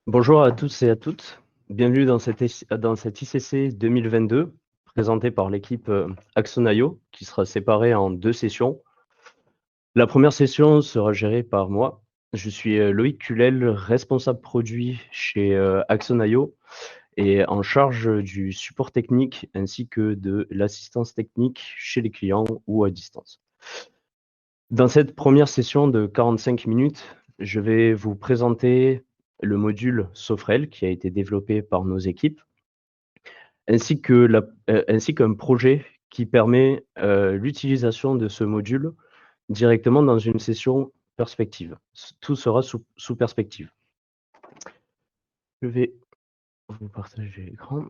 Bonjour à tous et à toutes. Bienvenue dans cet ICC 2022 présenté par l'équipe Axonaio qui sera séparée en deux sessions. La première session sera gérée par moi. Je suis Loïc Culel, responsable produit chez Axonaio et en charge du support technique ainsi que de l'assistance technique chez les clients ou à distance. Dans cette première session de 45 minutes, je vais vous présenter le module Sofrel qui a été développé par nos équipes, ainsi qu'un projet qui permet l'utilisation de ce module directement dans une session perspective. Tout sera sous perspective. Je vais vous partager l'écran.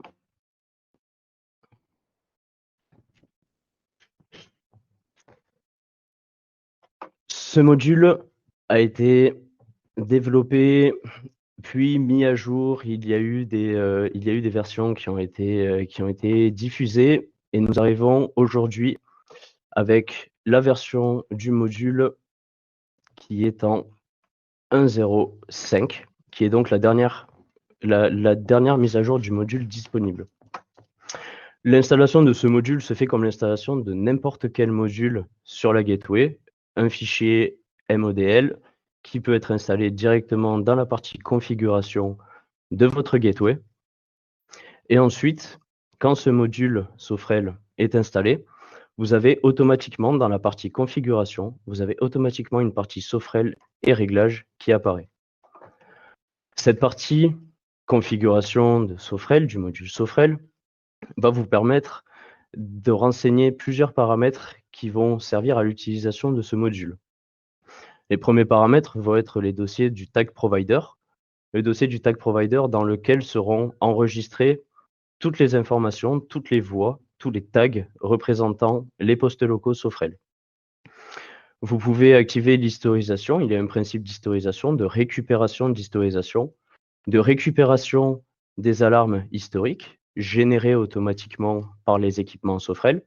Ce module a été développé puis mis à jour. Il y a eu des versions qui ont été diffusées et nous arrivons aujourd'hui avec la version du module qui est en 1.0.5, qui est donc la dernière mise à jour du module disponible. L'installation de ce module se fait comme l'installation de n'importe quel module sur la gateway, un fichier MODL qui peut être installé directement dans la partie configuration de votre gateway. Et ensuite, quand ce module Sofrel est installé, vous avez automatiquement dans la partie configuration, vous avez automatiquement une partie Sofrel et réglage qui apparaît. Cette partie configuration de Sofrel, du module Sofrel, va vous permettre de renseigner plusieurs paramètres qui vont servir à l'utilisation de ce module. Les premiers paramètres vont être les dossiers du tag provider, le dossier du tag provider dans lequel seront enregistrées toutes les informations, toutes les voies, tous les tags représentant les postes locaux Sofrel. Vous pouvez activer l'historisation. Il y a un principe d'historisation, de récupération d'historisation, de récupération des alarmes historiques générées automatiquement par les équipements Sofrel.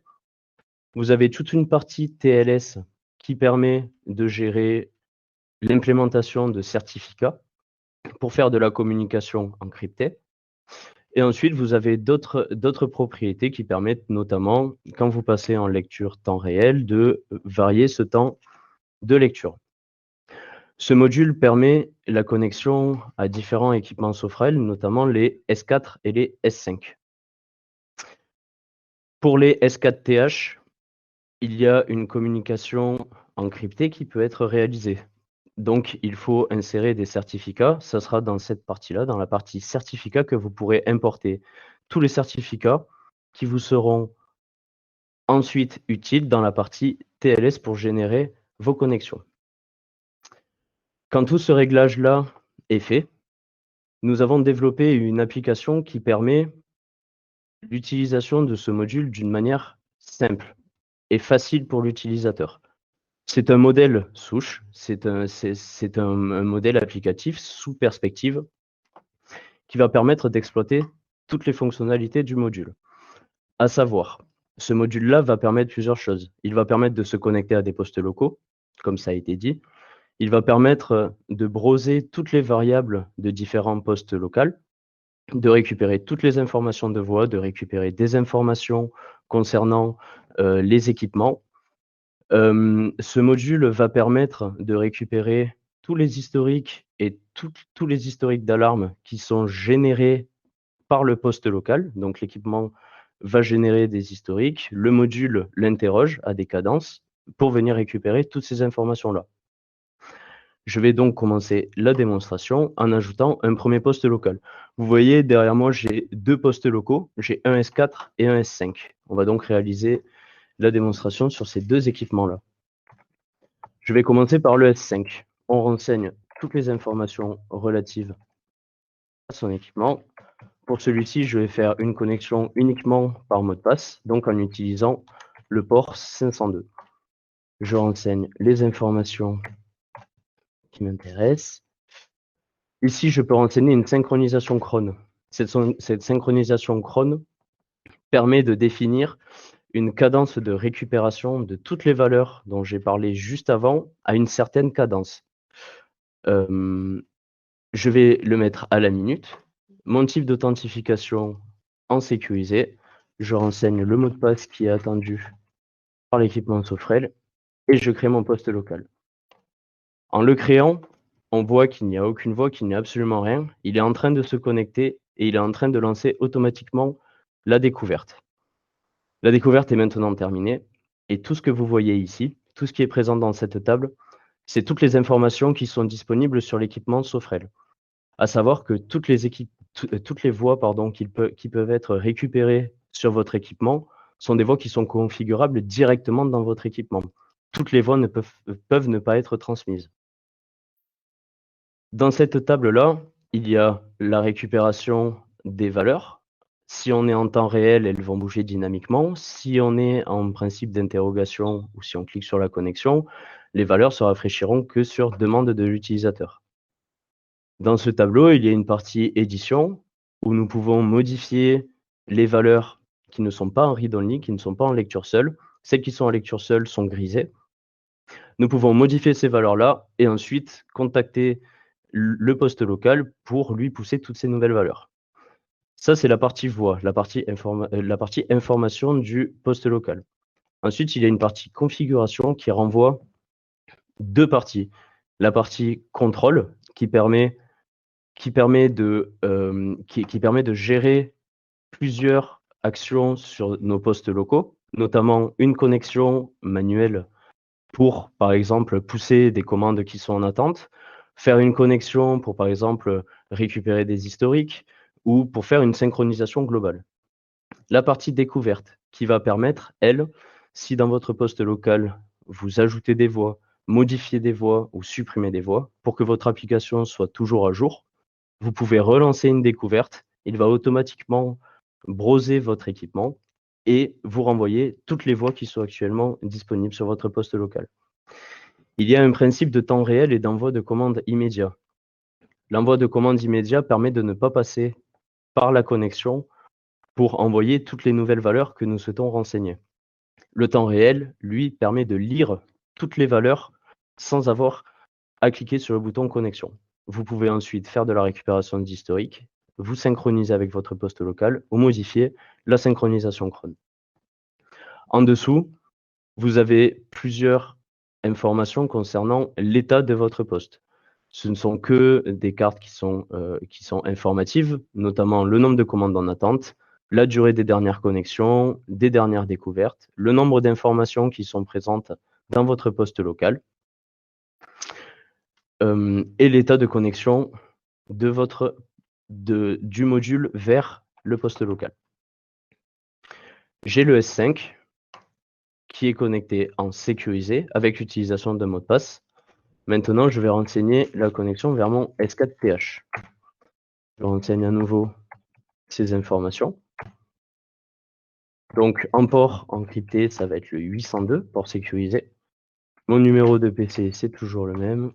Vous avez toute une partie TLS qui permet de gérer l'implémentation de certificats pour faire de la communication encryptée. Et ensuite, vous avez d'autres propriétés qui permettent notamment, quand vous passez en lecture temps réel, de varier ce temps de lecture. Ce module permet la connexion à différents équipements Sofrel, notamment les S4 et les S5. Pour les S4TH, il y a une communication encryptée qui peut être réalisée. Donc, il faut insérer des certificats. Ça sera dans cette partie-là, dans la partie certificats, que vous pourrez importer tous les certificats qui vous seront ensuite utiles dans la partie TLS pour générer vos connexions. Quand tout ce réglage-là est fait, nous avons développé une application qui permet l'utilisation de ce module d'une manière simple et facile pour l'utilisateur. C'est un modèle souche, c'est un modèle applicatif sous perspective qui va permettre d'exploiter toutes les fonctionnalités du module. À savoir, ce module-là va permettre plusieurs choses. Il va permettre de se connecter à des postes locaux, comme ça a été dit. Il va permettre de browser toutes les variables de différents postes locaux, de récupérer toutes les informations de voix, de récupérer des informations concernant les équipements. Ce module va permettre de récupérer tous les historiques et tous les historiques d'alarme qui sont générés par le poste local. Donc l'équipement va générer des historiques, le module l'interroge à des cadences pour venir récupérer toutes ces informations-là. Je vais donc commencer la démonstration en ajoutant un premier poste local. Vous voyez, derrière moi, j'ai deux postes locaux. J'ai un S4 et un S5. On va donc réaliser la démonstration sur ces deux équipements-là. Je vais commencer par le S5. On renseigne toutes les informations relatives à son équipement. Pour celui-ci, je vais faire une connexion uniquement par mot de passe, donc en utilisant le port 502. Je renseigne les informations qui m'intéressent. Ici, je peux renseigner une synchronisation cron. Cette synchronisation cron permet de définir une cadence de récupération de toutes les valeurs dont j'ai parlé juste avant à une certaine cadence. Je vais le mettre à la minute. Mon type d'authentification en sécurisé. Je renseigne le mot de passe qui est attendu par l'équipement Sofrel et je crée mon poste local. En le créant, on voit qu'il n'y a aucune voix, qu'il n'y a absolument rien. Il est en train de se connecter et il est en train de lancer automatiquement la découverte. La découverte est maintenant terminée et tout ce que vous voyez ici, tout ce qui est présent dans cette table, c'est toutes les informations qui sont disponibles sur l'équipement Sofrel. À savoir que toutes les voix qui peuvent être récupérées sur votre équipement sont des voix qui sont configurables directement dans votre équipement. Toutes les voix peuvent ne pas être transmises. Dans cette table-là, il y a la récupération des valeurs. Si on est en temps réel, elles vont bouger dynamiquement. Si on est en principe d'interrogation ou si on clique sur la connexion, les valeurs se rafraîchiront que sur demande de l'utilisateur. Dans ce tableau, il y a une partie édition où nous pouvons modifier les valeurs qui ne sont pas en read-only, qui ne sont pas en lecture seule. Celles qui sont en lecture seule sont grisées. Nous pouvons modifier ces valeurs-là et ensuite contacter le poste local pour lui pousser toutes ces nouvelles valeurs. Ça, c'est la partie voix, la partie information du poste local. Ensuite, il y a une partie configuration qui renvoie deux parties. La partie contrôle qui permet de gérer plusieurs actions sur nos postes locaux, notamment une connexion manuelle pour, par exemple, pousser des commandes qui sont en attente, faire une connexion pour, par exemple, récupérer des historiques ou pour faire une synchronisation globale. La partie découverte qui va permettre, elle, si dans votre poste local, vous ajoutez des voix, modifiez des voix ou supprimez des voix pour que votre application soit toujours à jour, vous pouvez relancer une découverte. Il va automatiquement browser votre équipement et vous renvoyer toutes les voix qui sont actuellement disponibles sur votre poste local. Il y a un principe de temps réel et d'envoi de commande immédiat. L'envoi de commande immédiat permet de ne pas passer par la connexion pour envoyer toutes les nouvelles valeurs que nous souhaitons renseigner. Le temps réel, lui, permet de lire toutes les valeurs sans avoir à cliquer sur le bouton connexion. Vous pouvez ensuite faire de la récupération d'historique, vous synchroniser avec votre poste local ou modifier la synchronisation cron. En dessous, vous avez plusieurs informations concernant l'état de votre poste. Ce ne sont que des cartes qui sont informatives, notamment le nombre de commandes en attente, la durée des dernières connexions, des dernières découvertes, le nombre d'informations qui sont présentes dans votre poste local et l'état de connexion du module vers le poste local. J'ai le S5 qui est connecté en sécurisé avec l'utilisation d'un mot de passe. Maintenant, je vais renseigner la connexion vers mon S4TH. Je renseigne à nouveau ces informations. Donc, en port encrypté, ça va être le 802 pour sécuriser. Mon numéro de PC, c'est toujours le même.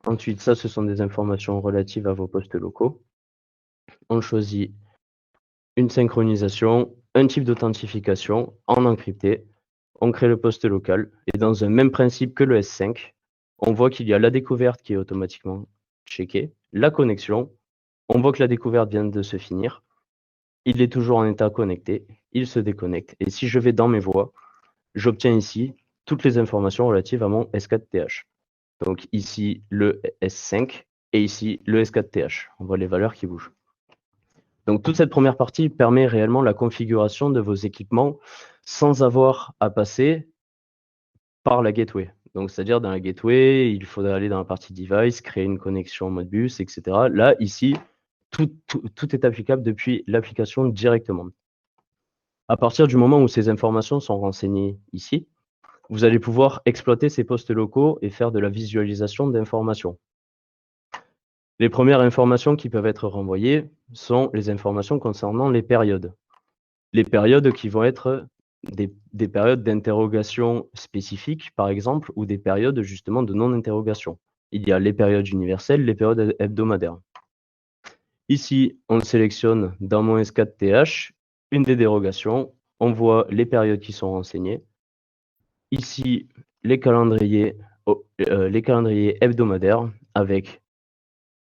Ensuite, ça, ce sont des informations relatives à vos postes locaux. On choisit une synchronisation, un type d'authentification en encrypté. On crée le poste local et dans un même principe que le S5, on voit qu'il y a la découverte qui est automatiquement checkée, la connexion. On voit que la découverte vient de se finir. Il est toujours en état connecté. Il se déconnecte. Et si je vais dans mes voies, j'obtiens ici toutes les informations relatives à mon S4TH. Donc ici, le S5 et ici, le S4TH. On voit les valeurs qui bougent. Donc toute cette première partie permet réellement la configuration de vos équipements sans avoir à passer par la gateway. Donc c'est-à-dire dans la gateway, il faudrait aller dans la partie device, créer une connexion Modbus, etc. Là, ici, tout est applicable depuis l'application directement. À partir du moment où ces informations sont renseignées ici, vous allez pouvoir exploiter ces postes locaux et faire de la visualisation d'informations. Les premières informations qui peuvent être renvoyées sont les informations concernant les périodes. Les périodes qui vont être des périodes d'interrogation spécifiques, par exemple, ou des périodes justement de non-interrogation. Il y a les périodes universelles, les périodes hebdomadaires. Ici, on sélectionne dans mon S4TH une des dérogations. On voit les périodes qui sont renseignées. Ici, les calendriers hebdomadaires avec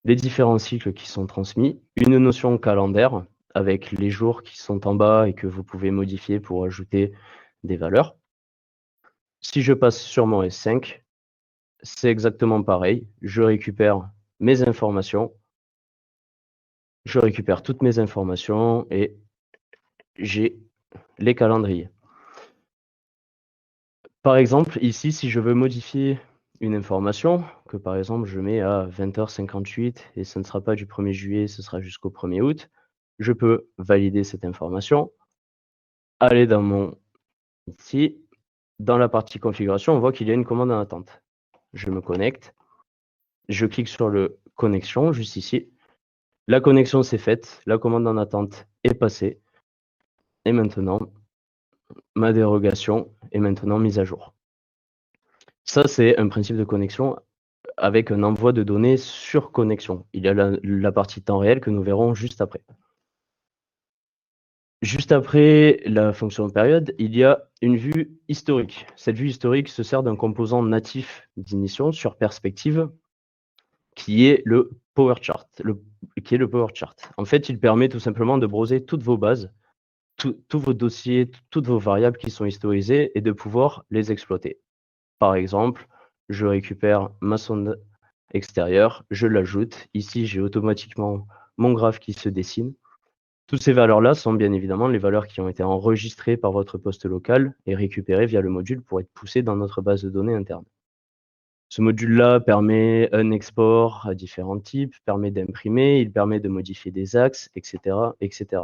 les différents cycles qui sont transmis, une notion calendaire avec les jours qui sont en bas et que vous pouvez modifier pour ajouter des valeurs. Si je passe sur mon S5, c'est exactement pareil. Je récupère mes informations, je récupère toutes mes informations et j'ai les calendriers. Par exemple, ici, si je veux modifier une information, que par exemple je mets à 20h58 et ce ne sera pas du 1er juillet, ce sera jusqu'au 1er août, je peux valider cette information, aller dans mon ici, dans la partie configuration, on voit qu'il y a une commande en attente. Je me connecte, je clique sur le connexion juste ici. La connexion s'est faite, la commande en attente est passée et maintenant ma dérogation est maintenant mise à jour. Ça, c'est un principe de connexion avec un envoi de données sur connexion. Il y a la partie temps réel que nous verrons juste après. Juste après la fonction période, il y a une vue historique. Cette vue historique se sert d'un composant natif d'initiation sur perspective qui est le Power Chart. En fait, il permet tout simplement de browser toutes vos bases, tous vos dossiers, toutes vos variables qui sont historisées et de pouvoir les exploiter. Par exemple, je récupère ma sonde extérieure, je l'ajoute. Ici, j'ai automatiquement mon graphe qui se dessine. Toutes ces valeurs-là sont bien évidemment les valeurs qui ont été enregistrées par votre poste local et récupérées via le module pour être poussées dans notre base de données interne. Ce module-là permet un export à différents types, permet d'imprimer, il permet de modifier des axes, etc., etc.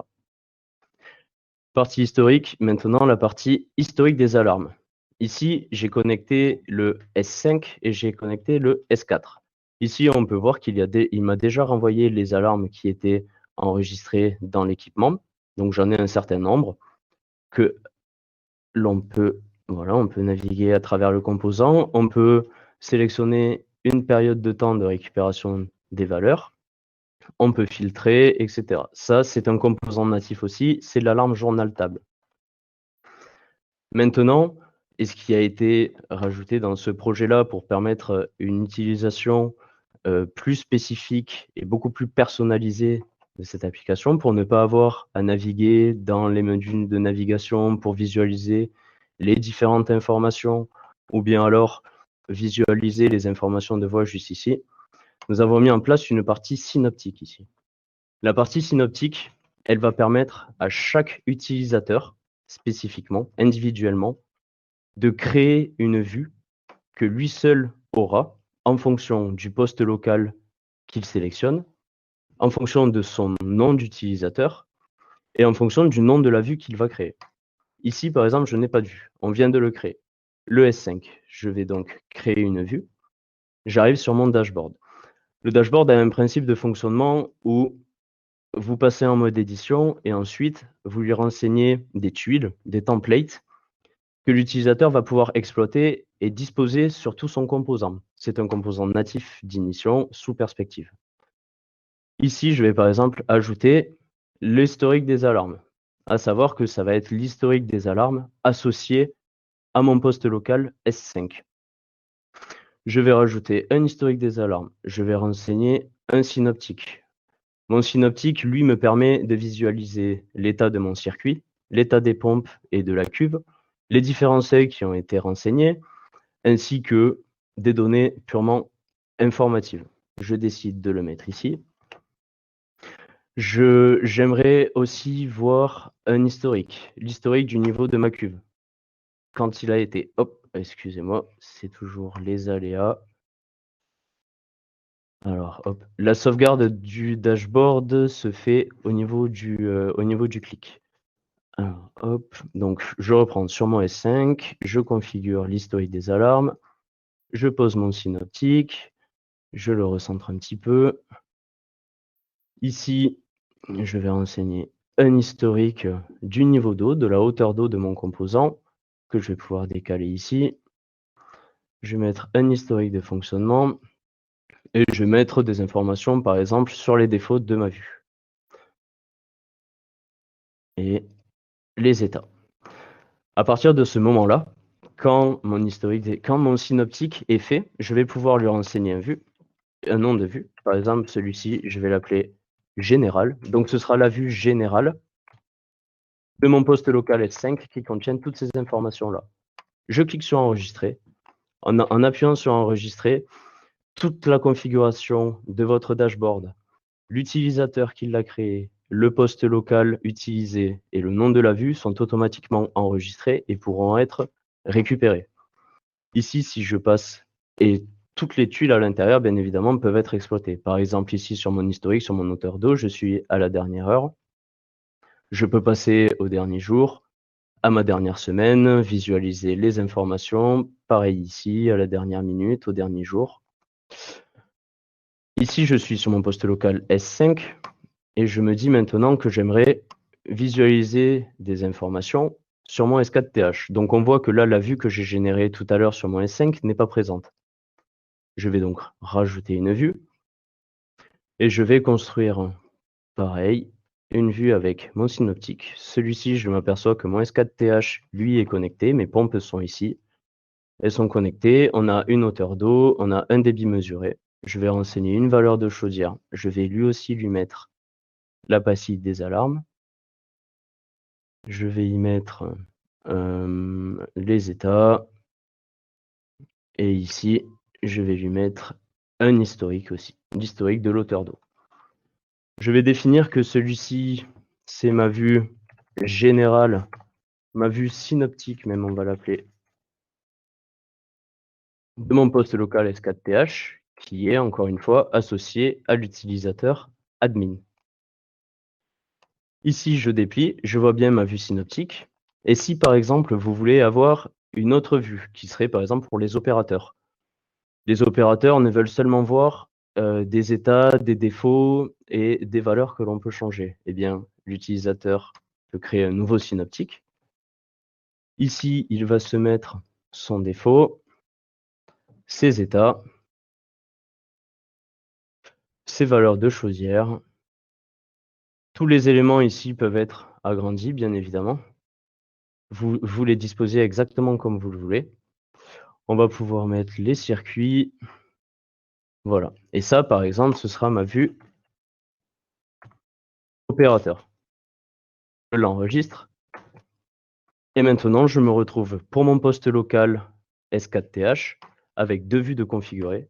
Partie historique, maintenant la partie historique des alarmes. Ici, j'ai connecté le S5 et j'ai connecté le S4. Ici, on peut voir il m'a déjà renvoyé les alarmes qui étaient enregistrées dans l'équipement. Donc, j'en ai un certain nombre que l'on peut, voilà, on peut naviguer à travers le composant. On peut sélectionner une période de temps de récupération des valeurs. On peut filtrer, etc. Ça, c'est un composant natif aussi, c'est l'alarme journal table. Maintenant, et ce qui a été rajouté dans ce projet-là pour permettre une utilisation plus spécifique et beaucoup plus personnalisée de cette application, pour ne pas avoir à naviguer dans les menus de navigation pour visualiser les différentes informations, ou bien alors visualiser les informations de voie juste ici, nous avons mis en place une partie synoptique ici. La partie synoptique, elle va permettre à chaque utilisateur, spécifiquement, individuellement, de créer une vue que lui seul aura en fonction du poste local qu'il sélectionne, en fonction de son nom d'utilisateur et en fonction du nom de la vue qu'il va créer. Ici, par exemple, je n'ai pas de vue. On vient de le créer. Le S5, je vais donc créer une vue. J'arrive sur mon dashboard. Le dashboard a un principe de fonctionnement où vous passez en mode édition et ensuite, vous lui renseignez des tuiles, des templates que l'utilisateur va pouvoir exploiter et disposer sur tout son composant. C'est un composant natif d'initiation sous perspective. Ici, je vais par exemple ajouter l'historique des alarmes, à savoir que ça va être l'historique des alarmes associé à mon poste local S5. Je vais rajouter un historique des alarmes. Je vais renseigner un synoptique. Mon synoptique, lui, me permet de visualiser l'état de mon circuit, l'état des pompes et de la cuve, les différents seuils qui ont été renseignés, ainsi que des données purement informatives. Je décide de le mettre ici. J'aimerais aussi voir un historique, l'historique du niveau de ma cuve. Quand il a été, hop, excusez-moi, c'est toujours les aléas. Alors, hop, la sauvegarde du dashboard se fait au niveau du clic. Alors, hop, donc je reprends sur mon S5, je configure l'historique des alarmes, je pose mon synoptique, je le recentre un petit peu. Ici, je vais renseigner un historique du niveau d'eau, de la hauteur d'eau de mon composant, que je vais pouvoir décaler ici. Je vais mettre un historique de fonctionnement et je vais mettre des informations, par exemple, sur les défauts de ma vue et les états. À partir de ce moment-là, quand mon synoptique est fait, je vais pouvoir lui renseigner une vue. un nom de vue. Par exemple, celui-ci, je vais l'appeler général. Donc, ce sera la vue générale de mon poste local S5 qui contient toutes ces informations-là. Je clique sur enregistrer. En appuyant sur enregistrer, toute la configuration de votre dashboard, l'utilisateur qui l'a créé, le poste local utilisé et le nom de la vue sont automatiquement enregistrés et pourront être récupérés. Ici, si je passe, et toutes les tuiles à l'intérieur, bien évidemment, peuvent être exploitées. Par exemple, ici, sur mon historique, sur mon auteur d'eau, je suis à la dernière heure. Je peux passer au dernier jour, à ma dernière semaine, visualiser les informations. Pareil ici, à la dernière minute, au dernier jour. Ici, je suis sur mon poste local S5 et je me dis maintenant que j'aimerais visualiser des informations sur mon S4TH. Donc, on voit que là, la vue que j'ai générée tout à l'heure sur mon S5 n'est pas présente. Je vais donc rajouter une vue et je vais construire, pareil, une vue avec mon synoptique. Celui-ci, je m'aperçois que mon S4TH, lui, est connecté. Mes pompes sont ici. Elles sont connectées. On a une hauteur d'eau, on a un débit mesuré. Je vais renseigner une valeur de chaudière. Je vais lui aussi lui mettre la pastille des alarmes. Je vais y mettre les états. Et ici, je vais lui mettre un historique aussi, l'historique de l'auteur d'eau. Je vais définir que celui-ci, c'est ma vue générale, ma vue synoptique même, on va l'appeler, de mon poste local S4TH, qui est encore une fois associé à l'utilisateur admin. Ici, je déplie, je vois bien ma vue synoptique. Et si par exemple, vous voulez avoir une autre vue, qui serait par exemple pour les opérateurs. Les opérateurs ne veulent seulement voir des états, des défauts et des valeurs que l'on peut changer. Eh bien, l'utilisateur peut créer un nouveau synoptique. Ici, il va se mettre son défaut, ses états, ses valeurs de chaudière. Tous les éléments ici peuvent être agrandis, bien évidemment. Vous les disposez exactement comme vous le voulez. On va pouvoir mettre les circuits. Voilà. Et ça, par exemple, ce sera ma vue opérateur. Je l'enregistre. Et maintenant, je me retrouve pour mon poste local S4TH avec deux vues de configurer.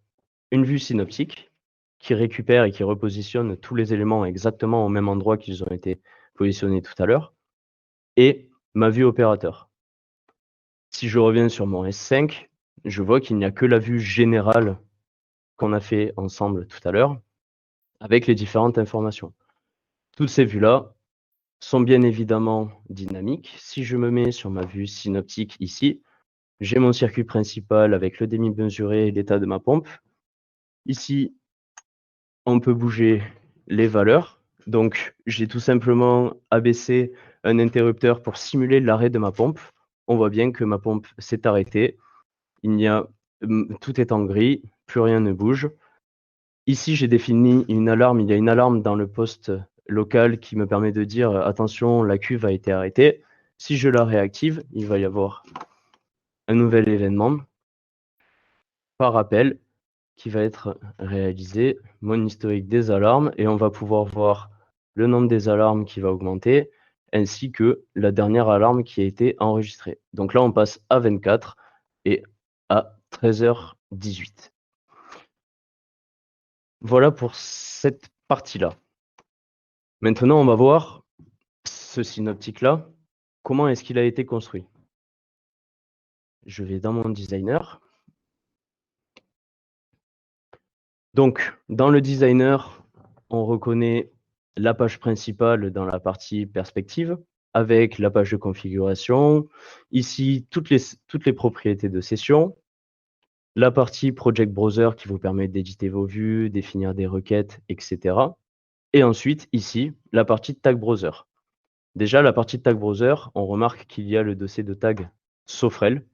Une vue synoptique qui récupère et qui repositionne tous les éléments exactement au même endroit qu'ils ont été positionnés tout à l'heure. Et ma vue opérateur. Si je reviens sur mon S5, je vois qu'il n'y a que la vue générale qu'on a fait ensemble tout à l'heure avec les différentes informations. Toutes ces vues-là sont bien évidemment dynamiques. Si je me mets sur ma vue synoptique ici, j'ai mon circuit principal avec le débit mesuré et l'état de ma pompe. Ici, on peut bouger les valeurs. Donc, j'ai tout simplement abaissé un interrupteur pour simuler l'arrêt de ma pompe. On voit bien que ma pompe s'est arrêtée. Tout est en gris, plus rien ne bouge. Ici, j'ai défini une alarme. Il y a une alarme dans le poste local qui me permet de dire attention, la cuve a été arrêtée. Si je la réactive, il va y avoir un nouvel événement par appel qui va être réalisé, mon historique des alarmes, et on va pouvoir voir le nombre des alarmes qui va augmenter, ainsi que la dernière alarme qui a été enregistrée. Donc là, on passe à 24 et à 13h18. Voilà pour cette partie-là. Maintenant, on va voir ce synoptique-là, comment est-ce qu'il a été construit. Je vais dans mon designer. Donc, dans le designer, on reconnaît la page principale dans la partie perspective, avec la page de configuration, ici toutes les propriétés de session, la partie Project Browser qui vous permet d'éditer vos vues, définir des requêtes, etc. Et ensuite, ici, la partie Tag Browser. Déjà, la partie Tag Browser, on remarque qu'il y a le dossier de tag Sofrel.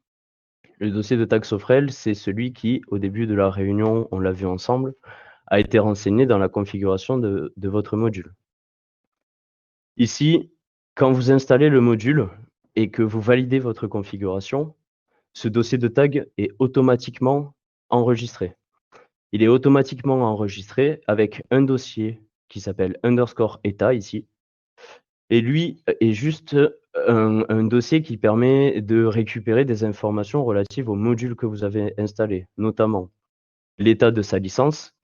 Le dossier de tag Sofrel, c'est celui qui, au début de la réunion, on l'a vu ensemble, a été renseigné dans la configuration de votre module. Ici, quand vous installez le module et que vous validez votre configuration, ce dossier de tag est automatiquement enregistré. il est automatiquement enregistré avec un dossier qui s'appelle underscore état ici. Et lui est juste un dossier qui permet de récupérer des informations relatives au module que vous avez installé, notamment l'état de sa licence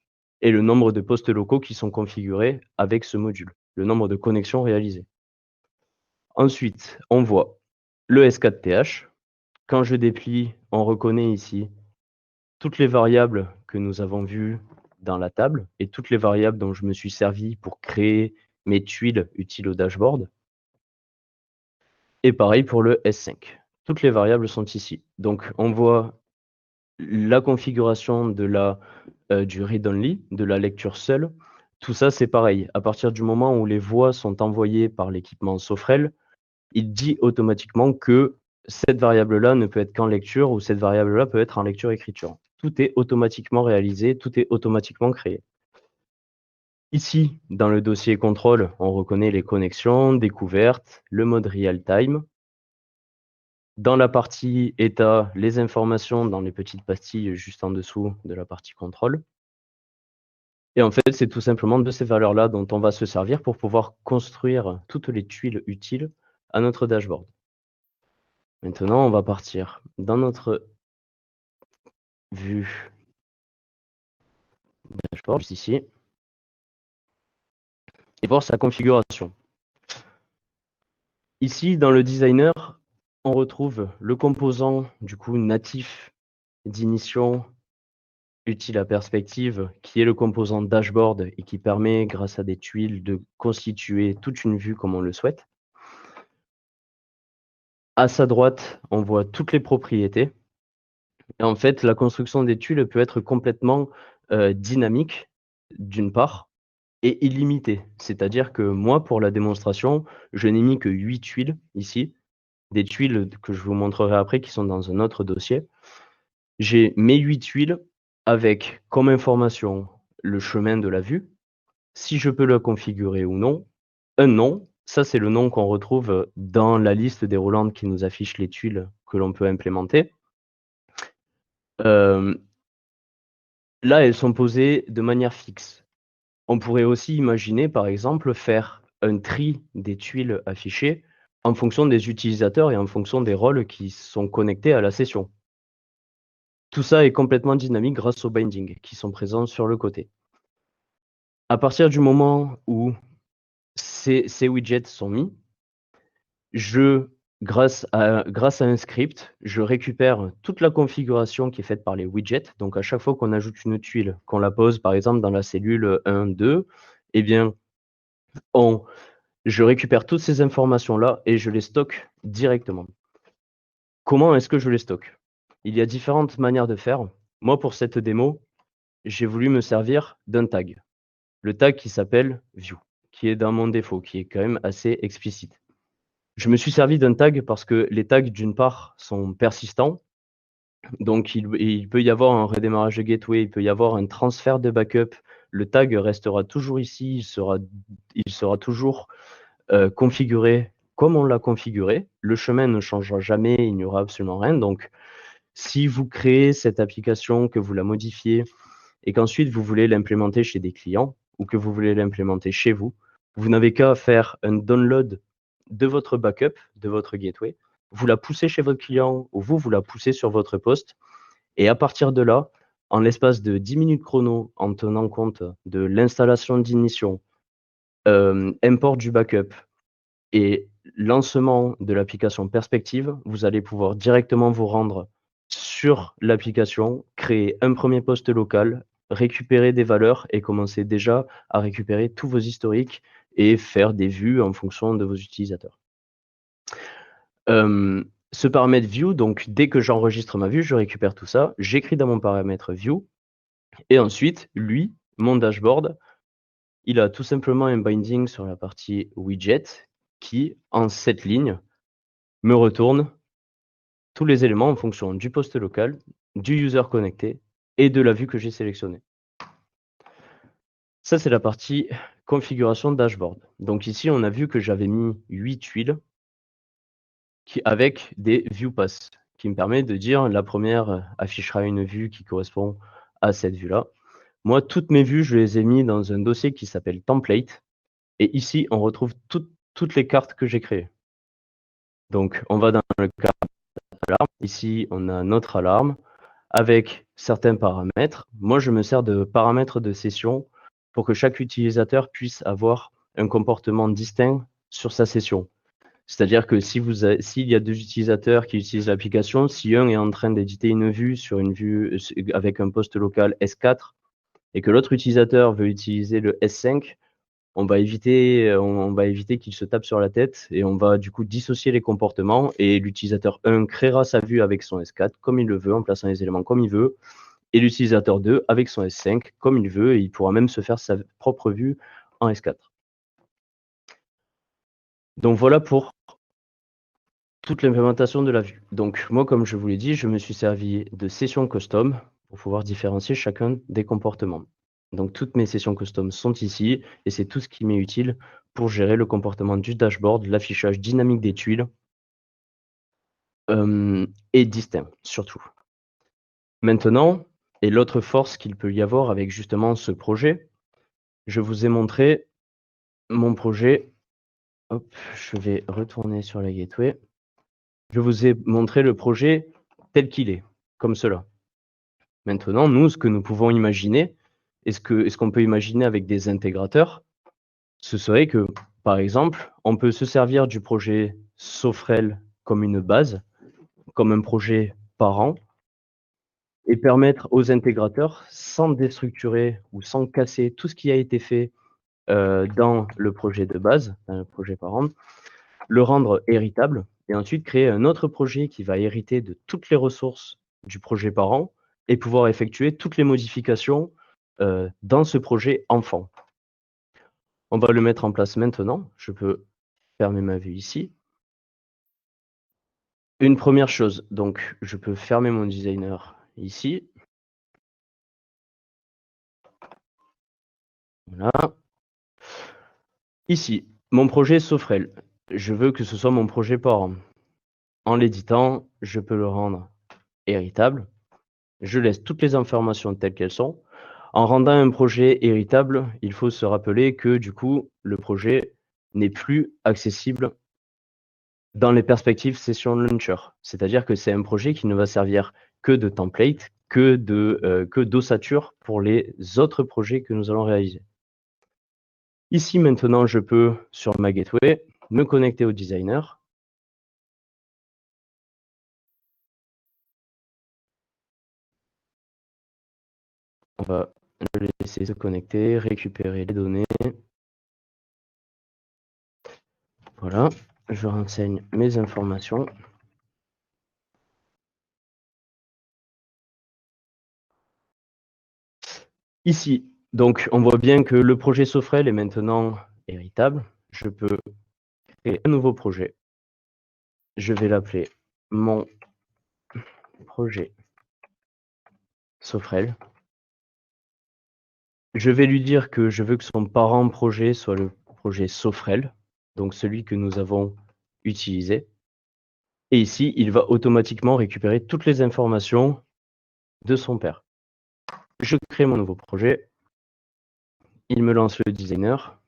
et le nombre de postes locaux qui sont configurés avec ce module, le nombre de connexions réalisées. Ensuite, on voit le S4TH. Quand je déplie, on reconnaît ici toutes les variables que nous avons vues dans la table et toutes les variables dont je me suis servi pour créer mes tuiles utiles au dashboard. Et pareil pour le S5. Toutes les variables sont ici. Donc, on voit la configuration du read-only, de la lecture seule. Tout ça, c'est pareil. À partir du moment où les voix sont envoyées par l'équipement Sofrel, il dit automatiquement que cette variable-là ne peut être qu'en lecture ou cette variable-là peut être en lecture-écriture. Tout est automatiquement réalisé, tout est automatiquement créé. Ici, dans le dossier contrôle, on reconnaît les connexions, découvertes, le mode real-time. Dans la partie état, les informations dans les petites pastilles juste en dessous de la partie contrôle. Et en fait, c'est tout simplement de ces valeurs-là dont on va se servir pour pouvoir construire toutes les tuiles utiles à notre dashboard. Maintenant, on va partir dans notre vue dashboard, juste ici, et voir sa configuration. Ici, dans le designer, on retrouve le composant du coup natif d'ignition utile à perspective, qui est le composant dashboard et qui permet, grâce à des tuiles, de constituer toute une vue comme on le souhaite. À sa droite, on voit toutes les propriétés. Et en fait, la construction des tuiles peut être complètement dynamique, d'une part, et illimitée. C'est-à-dire que moi, pour la démonstration, je n'ai mis que 8 tuiles ici, des tuiles que je vous montrerai après qui sont dans un autre dossier. J'ai mes 8 tuiles avec comme information le chemin de la vue, si je peux la configurer ou non, un nom, ça c'est le nom qu'on retrouve dans la liste déroulante qui nous affiche les tuiles que l'on peut implémenter. Là, elles sont posées de manière fixe. On pourrait aussi imaginer, par exemple, faire un tri des tuiles affichées en fonction des utilisateurs et en fonction des rôles qui sont connectés à la session. Tout ça est complètement dynamique grâce aux bindings qui sont présents sur le côté. À partir du moment où ces widgets sont mis, grâce à un script, je récupère toute la configuration qui est faite par les widgets. Donc, à chaque fois qu'on ajoute une tuile, qu'on la pose par exemple dans la cellule 1, 2, eh bien, je récupère toutes ces informations-là et je les stocke directement. Comment est-ce que je les stocke? Il y a différentes manières de faire. Moi, pour cette démo, j'ai voulu me servir d'un tag. Le tag qui s'appelle view, qui est dans mon défaut, qui est quand même assez explicite. Je me suis servi d'un tag parce que les tags, d'une part, sont persistants. Donc, il peut y avoir un redémarrage de gateway, il peut y avoir un transfert de backup. Le tag restera toujours ici, il sera toujours configuré comme on l'a configuré. Le chemin ne changera jamais, il n'y aura absolument rien. Donc, si vous créez cette application, que vous la modifiez et qu'ensuite vous voulez l'implémenter chez des clients ou que vous voulez l'implémenter chez vous, vous n'avez qu'à faire un download de votre backup, de votre gateway. Vous la poussez chez votre client ou vous la poussez sur votre poste. Et à partir de là, en l'espace de 10 minutes chrono, en tenant compte de l'installation d'ignition, import du backup et lancement de l'application Perspective, vous allez pouvoir directement vous rendre sur l'application, créer un premier poste local, récupérer des valeurs et commencer déjà à récupérer tous vos historiques et faire des vues en fonction de vos utilisateurs. Ce paramètre view, donc dès que j'enregistre ma vue, je récupère tout ça, j'écris dans mon paramètre view et ensuite, lui, mon dashboard, il a tout simplement un binding sur la partie widget qui, en 7 lignes, me retourne tous les éléments en fonction du poste local, du user connecté et de la vue que j'ai sélectionnée. Ça, c'est la partie configuration dashboard. Donc ici, on a vu que j'avais mis 8 tuiles avec des view pass qui me permet de dire la première affichera une vue qui correspond à cette vue-là. Moi, toutes mes vues, je les ai mis dans un dossier qui s'appelle template. Et ici, on retrouve toutes les cartes que j'ai créées. Donc, on va dans le cadre alarme. Ici, on a notre alarme avec certains paramètres. Moi, je me sers de paramètres de session pour que chaque utilisateur puisse avoir un comportement distinct sur sa session. C'est-à-dire que s'il y a deux utilisateurs qui utilisent l'application, si un est en train d'éditer une vue sur une vue avec un poste local S4 et que l'autre utilisateur veut utiliser le S5, on va éviter qu'il se tape sur la tête et on va du coup dissocier les comportements et l'utilisateur 1 créera sa vue avec son S4 comme il le veut, en plaçant les éléments comme il veut, et l'utilisateur 2 avec son S5 comme il veut, et il pourra même se faire sa propre vue en S4. Donc voilà pour toute l'implémentation de la vue. Donc moi, comme je vous l'ai dit, je me suis servi de sessions custom pour pouvoir différencier chacun des comportements. Donc toutes mes sessions custom sont ici et c'est tout ce qui m'est utile pour gérer le comportement du dashboard, l'affichage dynamique des tuiles et distinct surtout. Maintenant, et l'autre force qu'il peut y avoir avec justement ce projet, je vous ai montré mon projet. Hop, je vais retourner sur la gateway. Je vous ai montré le projet tel qu'il est, comme cela. Maintenant, nous, ce que nous pouvons imaginer, et ce qu'on peut imaginer avec des intégrateurs, ce serait que, par exemple, on peut se servir du projet Sofrel comme une base, comme un projet parent, et permettre aux intégrateurs, sans déstructurer ou sans casser tout ce qui a été fait dans le projet de base, dans le projet parent, le rendre héritable, et ensuite créer un autre projet qui va hériter de toutes les ressources du projet parent et pouvoir effectuer toutes les modifications dans ce projet enfant. On va le mettre en place maintenant. Je peux fermer ma vue ici. Une première chose, donc je peux fermer mon designer ici. Voilà. Ici, mon projet Sofrel. Je veux que ce soit mon projet parent. En l'éditant, je peux le rendre héritable. Je laisse toutes les informations telles qu'elles sont. En rendant un projet héritable, il faut se rappeler que du coup, le projet n'est plus accessible dans les perspectives Session Launcher. C'est-à-dire que c'est un projet qui ne va servir que de template, que d'ossature pour les autres projets que nous allons réaliser. Ici, maintenant, je peux, sur ma gateway, me connecter au designer. On va le laisser se connecter, récupérer les données. Voilà, je renseigne mes informations. Ici, donc, on voit bien que le projet Sofrel est maintenant héritable. Je peux créer un nouveau projet. Je vais l'appeler mon projet Sofrel. Je vais lui dire que je veux que son parent projet soit le projet Sofrel, donc celui que nous avons utilisé. Et ici, il va automatiquement récupérer toutes les informations de son père. Je crée mon nouveau projet. Il me lance le designer.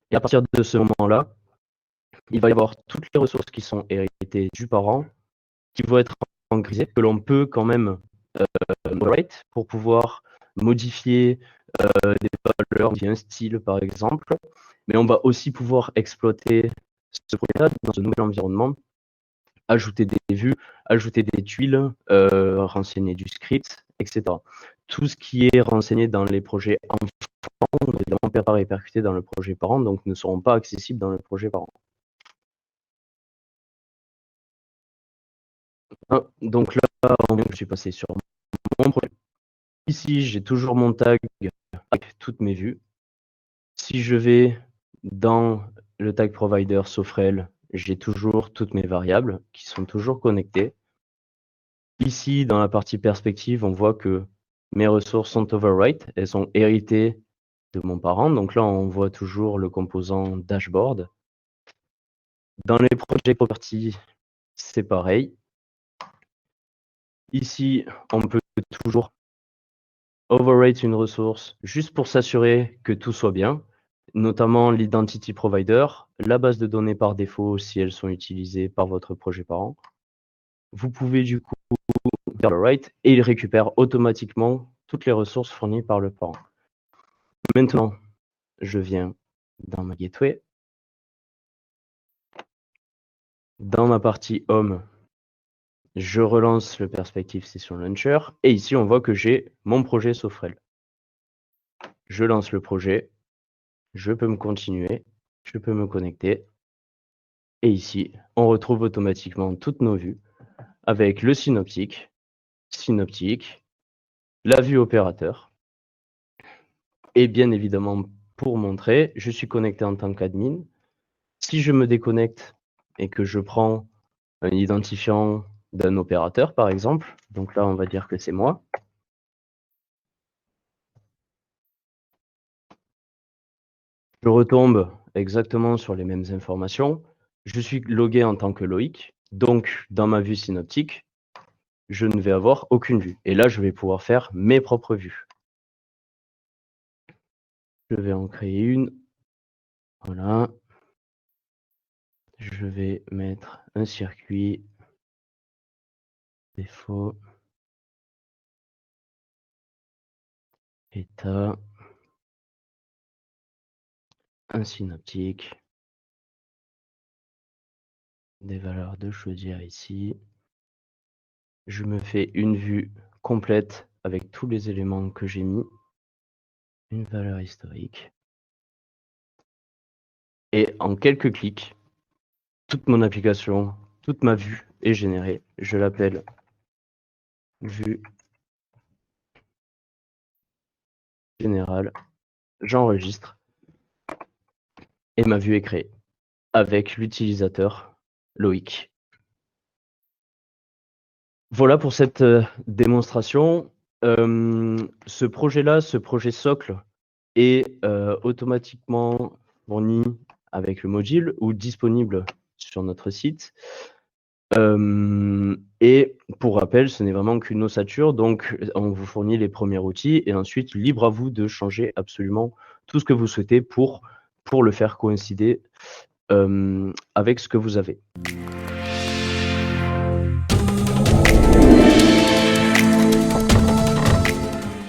Et à partir de ce moment-là, il va y avoir toutes les ressources qui sont héritées du parent, qui vont être en grisé, que l'on peut quand même write pour pouvoir modifier des valeurs, modifier un style par exemple. Mais on va aussi pouvoir exploiter ce projet-là dans un nouvel environnement, ajouter des vues, ajouter des tuiles, renseigner du script, etc. Tout ce qui est renseigné dans les projets enfants ne évidemment pas répercuté dans le projet parent, donc ne seront pas accessibles dans le projet parent. Donc là, je suis passé sur mon projet. Ici, j'ai toujours mon tag avec toutes mes vues. Si je vais dans le tag provider Sofrel, j'ai toujours toutes mes variables qui sont toujours connectées. Ici, dans la partie perspective, on voit que mes ressources sont overwrite, elles sont héritées de mon parent. Donc là, on voit toujours le composant dashboard. Dans les projets properties, c'est pareil. Ici, on peut toujours overwrite une ressource juste pour s'assurer que tout soit bien, notamment l'identity provider, la base de données par défaut si elles sont utilisées par votre projet parent. Vous pouvez du coup faire overwrite et il récupère automatiquement toutes les ressources fournies par le parent. Maintenant, je viens dans ma gateway. Dans ma partie Home, je relance le Perspective Session Launcher et ici on voit que j'ai mon projet Sofrel. Je lance le projet, je peux me continuer, je peux me connecter et ici on retrouve automatiquement toutes nos vues avec le synoptique, la vue opérateur et bien évidemment pour montrer, je suis connecté en tant qu'admin. Si je me déconnecte et que je prends un identifiant d'un opérateur par exemple, donc là on va dire que c'est moi. Je retombe exactement sur les mêmes informations. Je suis logué en tant que Loïc, donc dans ma vue synoptique, je ne vais avoir aucune vue. Et là, je vais pouvoir faire mes propres vues. Je vais en créer une. Voilà. Je vais mettre un circuit. Défaut. État. Un synoptique. Des valeurs de chaudière ici. Je me fais une vue complète avec tous les éléments que j'ai mis. Une valeur historique. Et en quelques clics, toute mon application, toute ma vue est générée. Je l'appelle vue générale. J'enregistre et ma vue est créée avec l'utilisateur Loïc. Voilà pour cette démonstration. Ce projet-là, ce projet socle, est automatiquement fourni avec le module ou disponible sur notre site. Et pour rappel, ce n'est vraiment qu'une ossature, donc on vous fournit les premiers outils et ensuite libre à vous de changer absolument tout ce que vous souhaitez pour le faire coïncider avec ce que vous avez.